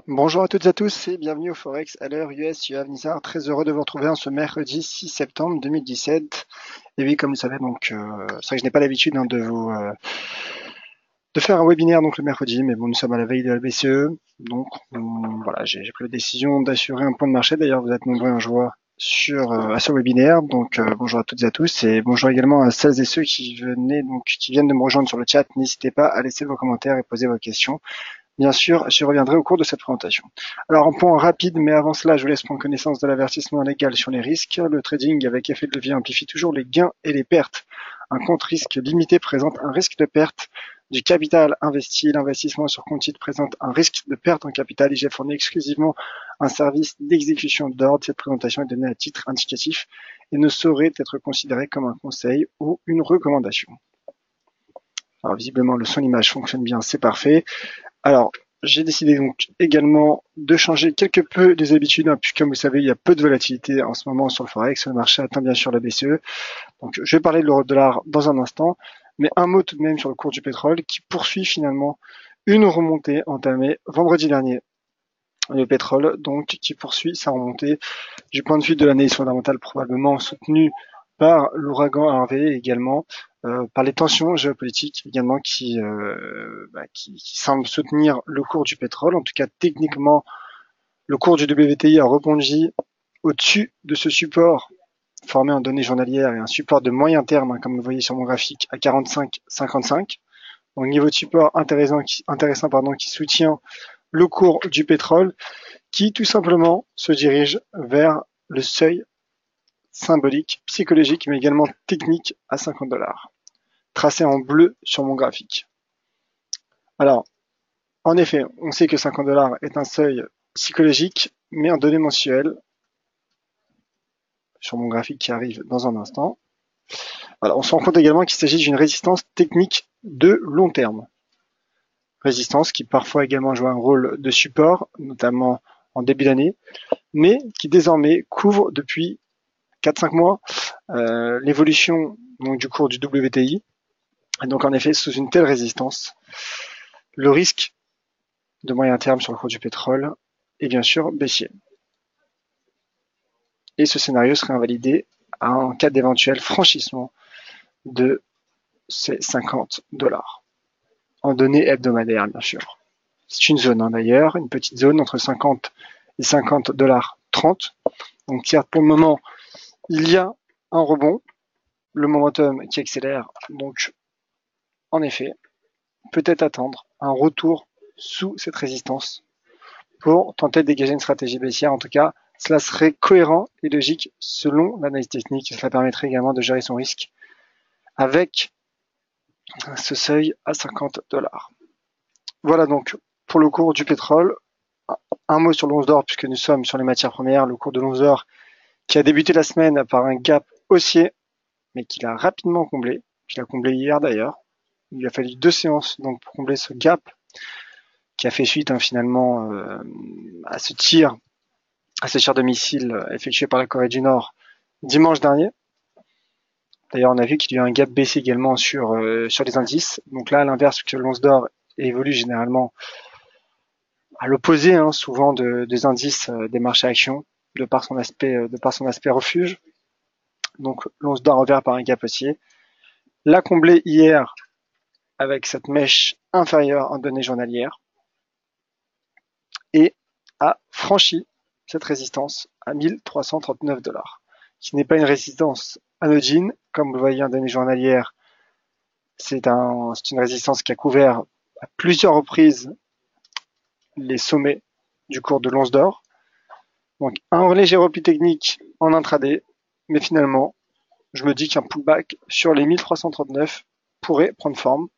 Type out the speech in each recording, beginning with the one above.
Bonjour à toutes et à tous et bienvenue au Forex à l'heure US. Yoav Nizar, très heureux de vous retrouver en ce mercredi 6 septembre 2017. Et oui, comme vous savez, c'est vrai que je n'ai pas l'habitude de faire un webinaire donc le mercredi, mais bon, nous sommes à la veille de la BCE, donc voilà, j'ai pris la décision d'assurer un point de marché. D'ailleurs, vous êtes nombreux en joie à ce webinaire. Donc bonjour à toutes et à tous et bonjour également à celles et ceux qui viennent de me rejoindre sur le chat. N'hésitez pas à laisser vos commentaires et poser vos questions. Bien sûr, j'y reviendrai au cours de cette présentation. Alors, un point rapide, mais avant cela, je vous laisse prendre connaissance de l'avertissement légal sur les risques. Le trading avec effet de levier amplifie toujours les gains et les pertes. Un compte risque limité présente un risque de perte du capital investi. L'investissement sur compte titre présente un risque de perte en capital. Et j'ai fourni exclusivement un service d'exécution d'ordre. Cette présentation est donnée à titre indicatif et ne saurait être considérée comme un conseil ou une recommandation. Alors, visiblement, le son image fonctionne bien, c'est parfait. Alors, j'ai décidé donc également de changer quelque peu des habitudes, hein, puisque comme vous savez, il y a peu de volatilité en ce moment sur le Forex. Le marché atteint bien sûr la BCE. Donc, je vais parler de l'euro-dollar dans un instant, mais un mot tout de même sur le cours du pétrole qui poursuit finalement une remontée entamée vendredi dernier. Le pétrole, donc, qui poursuit sa remontée du point de vue de l'analyse fondamentale, probablement soutenue par l'ouragan Harvey également, par les tensions géopolitiques également qui semblent soutenir le cours du pétrole. En tout cas, techniquement, le cours du WTI a rebondi au-dessus de ce support formé en données journalières et un support de moyen terme, hein, comme vous le voyez sur mon graphique, à 45,55. Donc niveau de support intéressant qui soutient le cours du pétrole, qui tout simplement se dirige vers le seuil symbolique, psychologique, mais également technique à 50 $, tracé en bleu sur mon graphique. Alors, en effet, on sait que 50 $ est un seuil psychologique, mais en données mensuelles, sur mon graphique qui arrive dans un instant. Alors, on se rend compte également qu'il s'agit d'une résistance technique de long terme. Résistance qui parfois également joue un rôle de support, notamment en début d'année, mais qui désormais couvre depuis 4-5 mois l'évolution du cours du WTI. Et donc en effet, sous une telle résistance, le risque de moyen terme sur le cours du pétrole est bien sûr baissier. Et ce scénario serait invalidé en cas d'éventuel franchissement de ces 50 $ en données hebdomadaires, bien sûr. C'est une zone d'ailleurs, une petite zone entre 50 et 50,30 $. Donc certes, pour le moment, il y a un rebond, le momentum qui accélère. Donc, en effet, peut-être attendre un retour sous cette résistance pour tenter de dégager une stratégie baissière. En tout cas, cela serait cohérent et logique selon l'analyse technique. Cela permettrait également de gérer son risque avec ce seuil à 50 $. Voilà donc pour le cours du pétrole. Un mot sur l'once d'or puisque nous sommes sur les matières premières. Le cours de l'once d'or qui a débuté la semaine par un gap haussier mais qu'il a rapidement comblé. Il a comblé hier d'ailleurs. Il a fallu 2 séances donc pour combler ce gap qui a fait suite finalement à ce tir de missile effectué par la Corée du Nord dimanche dernier. D'ailleurs, on a vu qu'il y a eu un gap baissier également sur les indices. Donc là, à l'inverse, que l'once d'or évolue généralement à l'opposé, souvent des indices des marchés actions, de par son aspect refuge. Donc l'once d'or revers par un gap haussier. L'a comblé hier avec cette mèche inférieure en données journalières et a franchi cette résistance à 1339 $, qui n'est pas une résistance anodine, comme vous le voyez en données journalières. C'est une résistance qui a couvert à plusieurs reprises les sommets du cours de l'once d'or. Donc un léger repli technique en intraday, mais finalement, je me dis qu'un pullback sur les 1339 pourrait prendre forme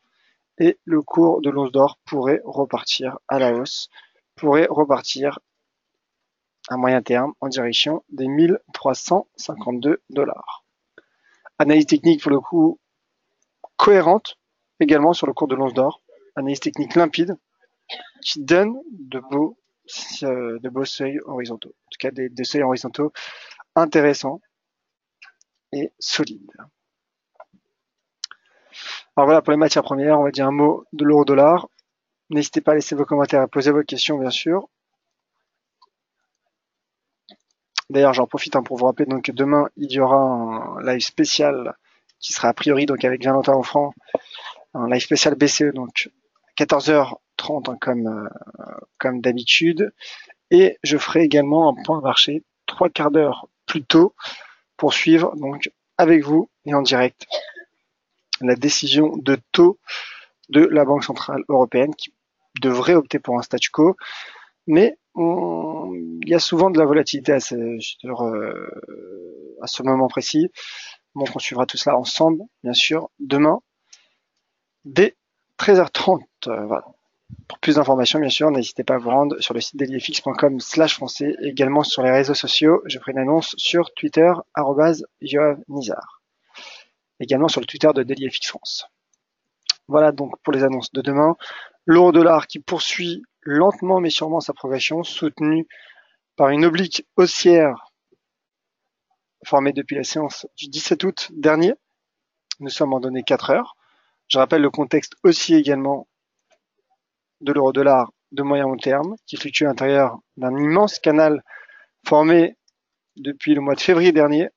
et le cours de l'once d'or pourrait repartir à la hausse, pourrait repartir à moyen terme en direction des 1352 $. Analyse technique pour le coup cohérente également sur le cours de l'once d'or, analyse technique limpide qui donne de beaux seuils horizontaux, en tout cas des seuils horizontaux intéressants et solides. Alors voilà pour les matières premières, on va dire un mot de l'euro-dollar. N'hésitez pas à laisser vos commentaires et à poser vos questions bien sûr. D'ailleurs, j'en profite pour vous rappeler donc que demain, il y aura un live spécial qui sera a priori donc avec Valentin Offrand, un live spécial BCE, donc 14h30 comme d'habitude. Et je ferai également un point de marché 3/4 d'heure plus tôt pour suivre donc avec vous et en direct la décision de taux de la Banque Centrale Européenne qui devrait opter pour un statu quo. Mais il y a souvent de la volatilité à ce moment précis. Donc on suivra tout cela ensemble, bien sûr, demain, dès 13h30. Voilà. Pour plus d'informations, bien sûr, n'hésitez pas à vous rendre sur le site dailyfx.com/français et également sur les réseaux sociaux. Je ferai une annonce sur Twitter, @YoavNizar. Également sur le Twitter de DailyFX France. Voilà donc pour les annonces de demain. L'euro-dollar qui poursuit lentement mais sûrement sa progression, soutenu par une oblique haussière formée depuis la séance du 17 août dernier. Nous sommes en données 4 heures. Je rappelle le contexte haussier également de l'euro-dollar de moyen long terme, qui fluctue à l'intérieur d'un immense canal formé depuis le mois de février dernier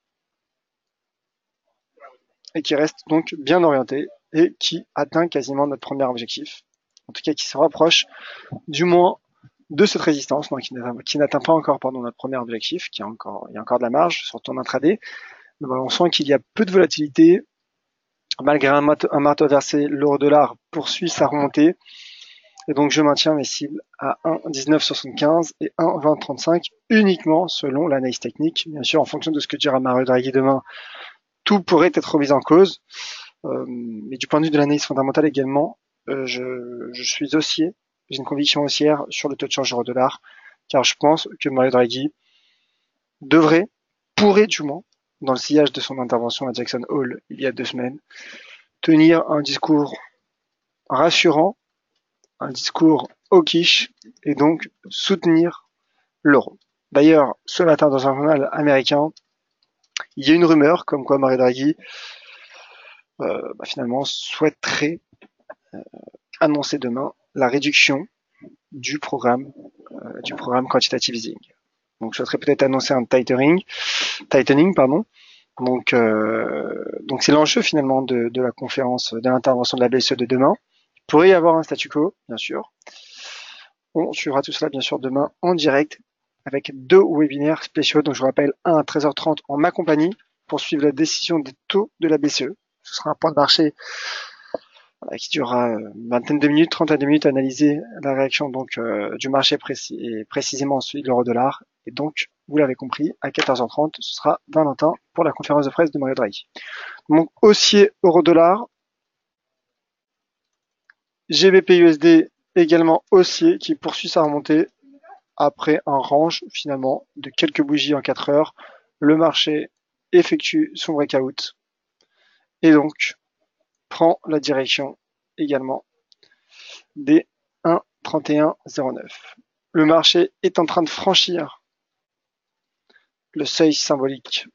et qui reste donc bien orienté et qui atteint quasiment notre premier objectif, en tout cas qui se rapproche du moins de cette résistance, donc qui n'atteint pas encore notre premier objectif, il y a encore de la marge, surtout en intraday. Mais voilà, on sent qu'il y a peu de volatilité. Malgré un marteau versé, l'euro-dollar poursuit sa remontée. Et donc, je maintiens mes cibles à 1,1975 et 1,2035 uniquement selon l'analyse technique. Bien sûr, en fonction de ce que dira Mario Draghi demain, tout pourrait être remis en cause. Mais du point de vue de l'analyse fondamentale également, je suis haussier. J'ai une conviction haussière sur le taux de change euro-dollar, car je pense que Mario Draghi pourrait du moins, dans le sillage de son intervention à Jackson Hole il y a 2 semaines, tenir un discours rassurant, un discours hawkish, et donc soutenir l'euro. D'ailleurs, ce matin, dans un journal américain, il y a une rumeur comme quoi Mario Draghi finalement souhaiterait annoncer demain la réduction du programme quantitative easing. Donc, je souhaiterais peut-être annoncer un tightening. Donc c'est l'enjeu finalement de la conférence, de l'intervention de la BCE de demain. Il pourrait y avoir un statu quo, bien sûr. On suivra tout cela, bien sûr, demain en direct avec 2 webinaires spéciaux. Donc, je vous rappelle, un à 13h30 en ma compagnie pour suivre la décision des taux de la BCE. Ce sera un point de marché qui durera une vingtaine de minutes, 30 à 2 minutes, à analyser la réaction donc du marché et précisément celui de l'euro-dollar. Et donc, vous l'avez compris, à 14h30, ce sera Valentin pour la conférence de presse de Mario Draghi. Donc, haussier euro-dollar, GBP USD également haussier qui poursuit sa remontée après un range finalement de quelques bougies en 4 heures. Le marché effectue son breakout et donc prend la direction également des 1,3109. Le marché est en train de franchir le seuil symbolique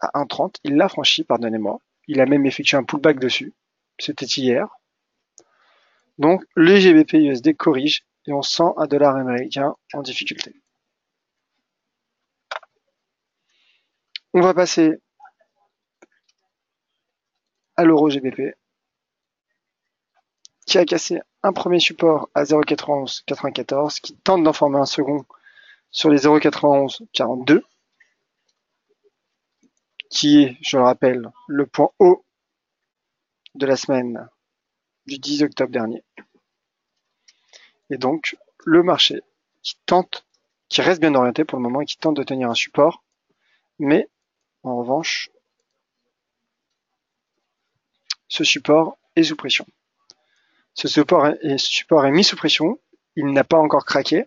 à 1,30. Il l'a franchi, pardonnez-moi. Il a même effectué un pullback dessus. C'était hier. Donc, le GBP USD corrige et on sent un dollar américain en difficulté. On va passer à l'euro GBP qui a cassé un premier support à 0,9194 qui tente d'en former un second sur les 0,9142 qui est, je le rappelle, le point haut de la semaine du 10 octobre dernier. Et donc, le marché qui reste bien orienté pour le moment et qui tente de tenir un support, mais en revanche, ce support est sous pression. Ce support est mis sous pression, il n'a pas encore craqué,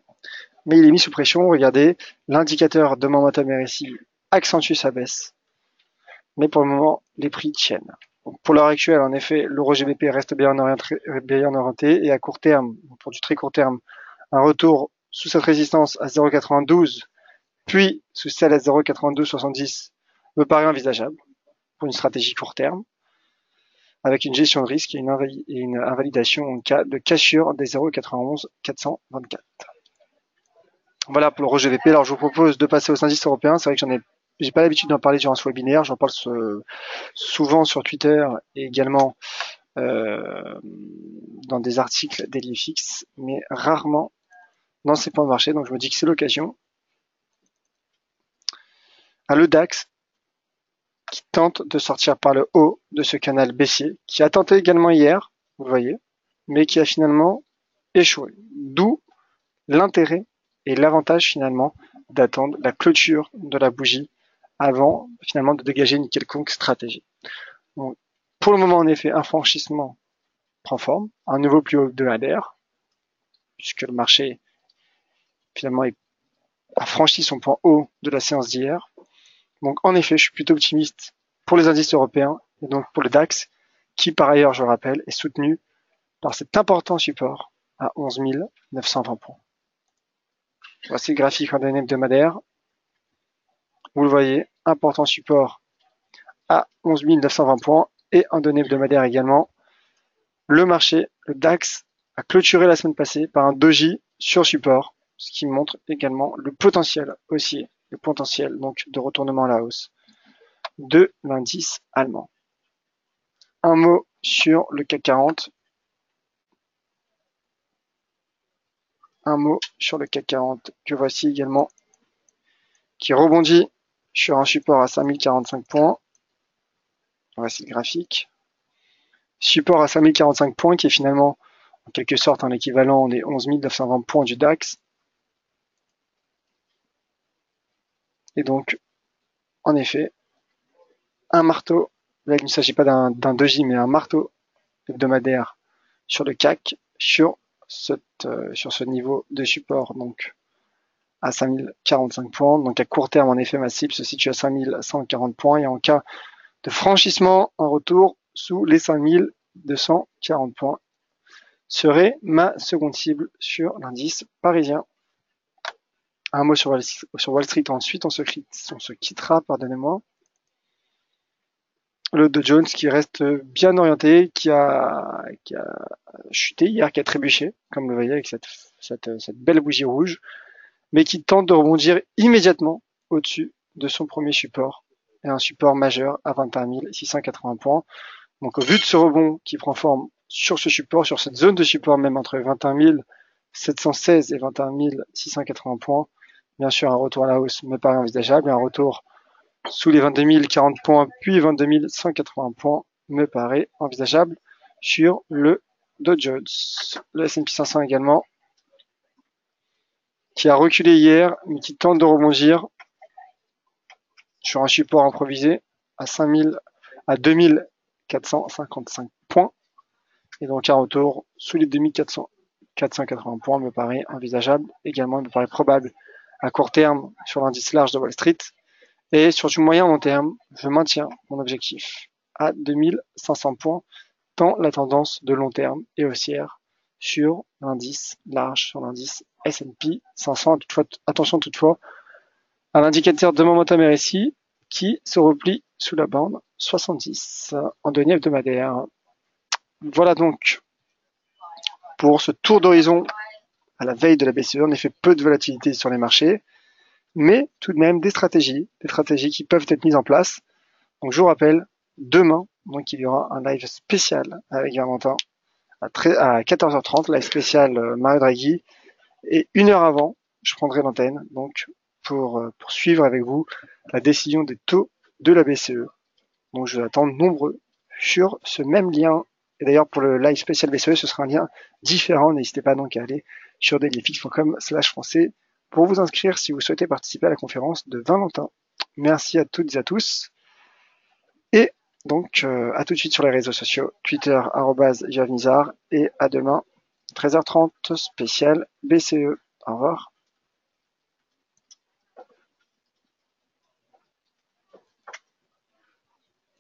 mais il est mis sous pression. Regardez, l'indicateur de momentum RSI accentue sa baisse, mais pour le moment, les prix tiennent. Donc pour l'heure actuelle, en effet, l'euro GBP reste bien orienté et à court terme, pour du très court terme, un retour sous cette résistance à 0,92, puis sous celle à 0,9270 me paraît envisageable pour une stratégie court terme, avec une gestion de risque et une invalidation en cas de cassure des 0,91 424. Voilà pour le RGVP. Alors je vous propose de passer aux indices européens. C'est vrai que j'ai pas l'habitude d'en parler durant ce webinaire. J'en parle souvent sur Twitter et également dans des articles d'EliFix, mais rarement dans ces points de marché. Donc je me dis que c'est l'occasion. Le DAX qui tente de sortir par le haut de ce canal baissier, qui a tenté également hier, vous voyez, mais qui a finalement échoué. D'où l'intérêt et l'avantage finalement d'attendre la clôture de la bougie avant finalement de dégager une quelconque stratégie. Donc, pour le moment, en effet, un franchissement prend forme, un nouveau plus haut hebdomadaire, puisque le marché finalement a franchi son point haut de la séance d'hier. Donc en effet, je suis plutôt optimiste pour les indices européens et donc pour le DAX, qui par ailleurs, je le rappelle, est soutenu par cet important support à 11 920 points. Voici le graphique en données hebdomadaire. Vous le voyez, important support à 11 920 points et en données hebdomadaires également. Le marché, le DAX, a clôturé la semaine passée par un doji sur support, ce qui montre également le potentiel haussier, le potentiel donc de retournement à la hausse de l'indice allemand. Un mot sur le CAC 40. Un mot sur le CAC 40 que voici également, qui rebondit sur un support à 5045 points. Voici le graphique. Support à 5045 points qui est finalement en quelque sorte un équivalent des 11 920 points du DAX. Et donc, en effet, un marteau, là il ne s'agit pas d'un doji, mais un marteau hebdomadaire sur le CAC, sur ce niveau de support, donc à 5045 points. Donc à court terme, en effet, ma cible se situe à 5140 points et en cas de franchissement, en retour sous les 5240 points serait ma seconde cible sur l'indice parisien. Un mot sur Wall Street ensuite, on se quittera, pardonnez-moi. Le Dow Jones qui reste bien orienté, qui a chuté hier, qui a trébuché, comme vous le voyez avec cette belle bougie rouge, mais qui tente de rebondir immédiatement au-dessus de son premier support, et un support majeur à 21 680 points. Donc au vu de ce rebond qui prend forme sur ce support, sur cette zone de support même entre 21 716 et 21 680 points, bien sûr un retour à la hausse me paraît envisageable, et un retour sous les 22 040 points puis 22 180 points me paraît envisageable sur le Dow Jones. Le S&P 500 également, qui a reculé hier, mais qui tente de rebondir sur un support improvisé à 2455 points. Et donc un retour sous les 2480 points me paraît envisageable. Également, me paraît probable à court terme sur l'indice large de Wall Street. Et sur du moyen long terme, je maintiens mon objectif à 2500 points, tant la tendance de long terme est haussière sur l'indice large, sur l'indice S&P 500. Attention toutefois à l'indicateur de momentum RSI qui se replie sous la bande 70 en données hebdomadaires. Voilà donc pour ce tour d'horizon à la veille de la BCE. En effet, peu de volatilité sur les marchés, mais tout de même des stratégies qui peuvent être mises en place. Donc je vous rappelle, demain, donc il y aura un live spécial avec Valentin à 14h30, live spécial Mario Draghi, et une heure avant, je prendrai l'antenne donc pour suivre avec vous la décision des taux de la BCE. Donc je vous attends nombreux sur ce même lien. Et d'ailleurs pour le live spécial BCE, ce sera un lien différent. N'hésitez pas donc à aller sur dailyfix.com/français pour vous inscrire si vous souhaitez participer à la conférence de Valentin. Merci à toutes et à tous. Et donc à tout de suite sur les réseaux sociaux, Twitter @javnizar, et à demain 13h30 spécial BCE. Au revoir.